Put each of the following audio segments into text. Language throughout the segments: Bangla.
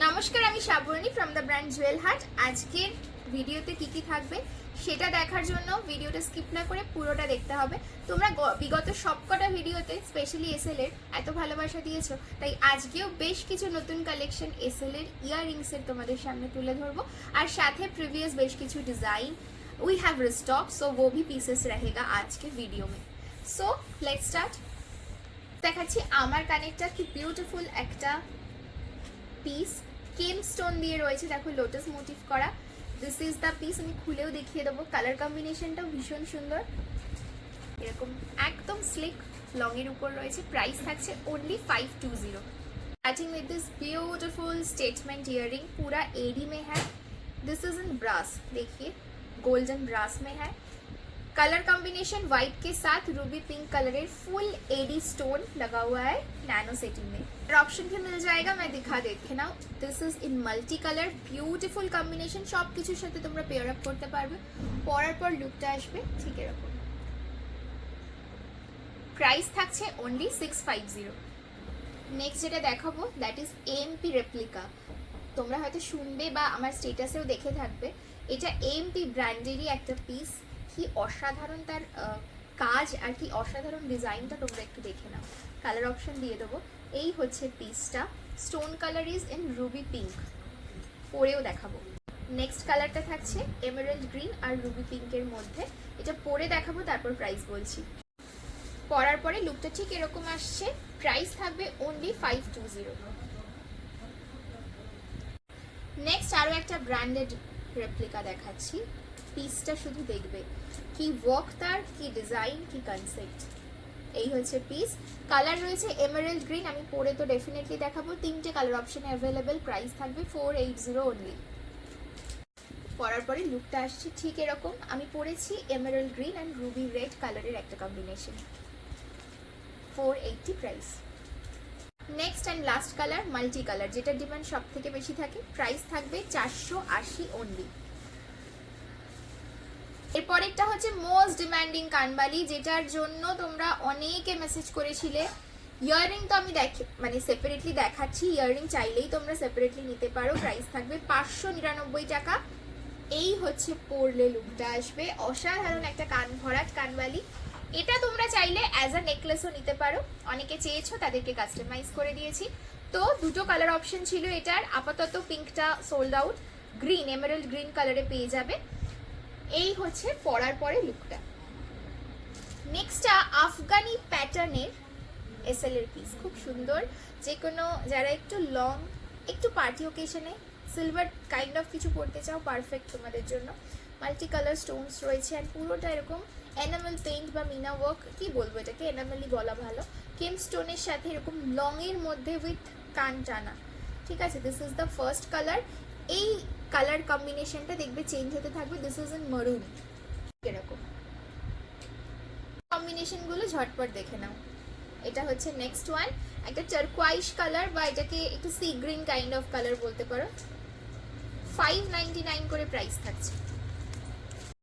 নমস্কার, আমি Shraboni from the brand Jewel Haat. আজকের ভিডিওতে কি কি থাকবে সেটা দেখার জন্য ভিডিওটা স্কিপ না করে পুরোটা দেখতে হবে। তোমরা বিগত সবকটা ভিডিওতে স্পেশালি এসএল এর এত ভালোবাসা দিয়েছো, তাই আজকেও বেশ কিছু নতুন কালেকশন এসএল এর ইয়াররিংসের তোমাদের সামনে তুলে ধরবো, আর সাথে প্রিভিয়াস বেশ কিছু ডিজাइन वी हैव रिस्टॉक, सो वो भी पीसेस रहेगा आज के वीडियो में। So let's start. দেখাচ্ছি আমার কানেরটা কি বিউটিফুল একটা পিস, কেম স্টোন দিয়ে রয়েছে, দেখো লোটাস মোটিভ করা। দিস ইজ দ্য পিস, আমি খুলেও দেখিয়ে দেবো। কালার কম্বিনেশনটাও ভীষণ সুন্দর, এরকম একদম স্লিক লং এর উপর রয়েছে। প্রাইস থাকছে only 520। Starting with this beautiful statement earring, पूरा एडी में है। दिस इज इन ब्रास, देखिए गोल्डन ब्रास में है। कलर कॉम्बिनेशन व्हाइट के साथ रूबी पिंक कलर है, फुल एडी स्टोन लगा हुआ है नैनो सेटिंग में। ऑप्शन भी मिल जाएगा, मैं दिखा देती ना। This is in multi colour, beautiful combination, सब কিছুর সাথে তোমরা পেয়ার আপ করতে পারবে। পরার পর লুকটা আসবে ঠিক এরকম। প্রাইস থাকছে ओनली 650। নেক্সট যেটা দেখাবো দ্যাট ইজ এএমপি রেপ্লিকা। তোমরা হয়তো শুনবে বা আমার স্ট্যাটাসেও দেখে থাকবে, এটা এএমপি ব্র্যান্ডেরই একটা পিস। কি অসাধারণ তার কাজ আর কি অসাধারণ ডিজাইনটা, তোমরা একটু দেখে নাও। কালার অপশন দিয়ে দেবো। এই হচ্ছে পিসটা, stone colour is in Ruby pink, পরেও দেখাবো। নেক্সট কালারটা থাকছে এমারাল্ড গ্রিন আর রুবি পিঙ্কের মধ্যে, এটা পরে দেখাবো তারপর প্রাইস বলছি। পরার পরে লুকটা ঠিক এরকম আসছে। প্রাইস থাকবে ओनली 520। নেক্সট আরও একটা ব্র্যান্ডেড রেপ্লিকা দেখাচ্ছি। পিসটা শুধু দেখবে কি ওয়ার্ক তার, কি ডিজাইন, কি কনসেপ্ট। এই হচ্ছে পিস। কালার রয়েছে এমারাল্ড গ্রিন, আমি পরে তো ডেফিনেটলি দেখাবো। তিনটে কালার অপশন অ্যাভেলেবেল, প্রাইস থাকবে 480 অনলি। পরার পরে লুকটা আসছে ঠিক এরকম। আমি পরেছি Emerald green and Ruby red কালারের একটা combination, 480 price. Next and last colour multi colour, যেটা ডিমান্ড সব থেকে বেশি থাকে, প্রাইস থাকবে 480 অনলি। এরপরেরটা হচ্ছে মোস্ট ডিমান্ডিং কানবালি, যেটার জন্য তোমরা অনেকে মেসেজ করেছিলে। ইয়াররিং তো আমি মানে সেপারেটলি দেখাচ্ছি, ইয়াররিং চাইলেই তোমরা সেপারেটলি নিতে পারো। প্রাইস থাকবে 599 টাকা। এই হচ্ছে পরলে লুকটা আসবে, অসাধারণ একটা কান ভরাট কানবালি। এটা তোমরা চাইলে অ্যাজ আ নেকলেসও নিতে পারো, অনেকে চেয়েছো তাদেরকে কাস্টমাইজ করে দিয়েছি। তো দুটো কালার অপশন ছিল এটার, আপাতত পিঙ্কটা sold out, green emerald green কালারে পেয়ে যাবে। এই হচ্ছে পরার পরে লুকটা। নেক্সটটা আফগানি প্যাটার্নের এসএল এর পিস, খুব সুন্দর। যে কোনো যারা একটু লং, একটু পার্টি ওকেশনে সিলভার কাইন্ড অফ কিছু পরতে চাও, পারফেক্ট তোমাদের জন্য। মাল্টি কালার স্টোনস রয়েছে আর পুরোটা এরকম এনামেল পেইন্ট বা মিনা ওয়ার্ক, কি বলবো এটাকে, এনামেলই বলা ভালো। কেম স্টোনের সাথে এরকম লং এর মধ্যে উইথ কান টানা, ঠিক আছে। This is the first colour. এই কালার কম্বিনেশনটা দেখবে চেঞ্জ হতে থাকবে। দিস ইজ ইন মারুন, এরকম কম্বিনেশনগুলো ঝটপট দেখে নাও। এটা হচ্ছে নেক্সট ওয়ান, একটা টারকোয়াইশ কালার বা এটাকে একটু sea green kind of colour বলতে পারো। 599 করে প্রাইস থাকছে।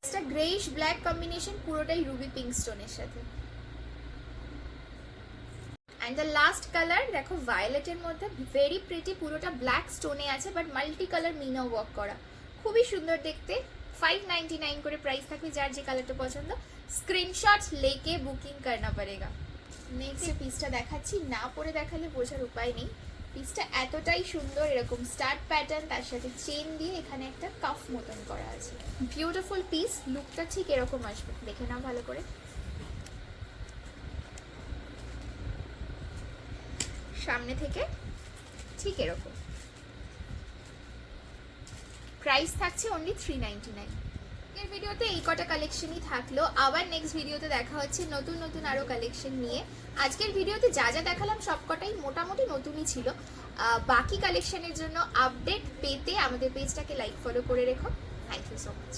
এটা গ্রেইশ ব্ল্যাক কম্বিনেশন, পুরোটাই রুবি পিঙ্ক স্টোনের সাথে। অ্যান্ড দ্য লাস্ট কালার দেখো ভায়োলেটের মধ্যে, ভেরি প্রিটি, পুরোটা ব্ল্যাক স্টোনে আছে but multi colour meena work করা, খুবই সুন্দর দেখতে। 599 করে প্রাইস থাকবে। যার যে কালারটা পছন্দ স্ক্রিনশট লেকে বুকিং করনা পড়েগা। নেক্সট যে পিসটা দেখাচ্ছি, না পরে দেখালে বোঝার উপায় নেই। পিসটা এতটাই সুন্দর, এরকম স্টার্ট প্যাটার্ন, তার সাথে চেন দিয়ে এখানে একটা কাফ মতন করা আছে। বিউটিফুল পিস, লুকটা ঠিক এরকম আসবে, দেখে নাও ভালো করে। সামনে থেকে ঠিক এরকম। প্রাইস থাকছে ओनली 399। এর ভিডিওতে এই কটা কালেকশনই থাকলো, আবার নেক্সট ভিডিওতে দেখা হচ্ছে নতুন নতুন আরো কালেকশন নিয়ে। আজকের ভিডিওতে যা যা দেখালাম সবকটাই মোটামুটি নতুনই ছিল। বাকি কালেকশনের জন্য আপডেট পেতে আমাদের পেজটাকে লাইক ফলো করে রেখো। Thank you so much.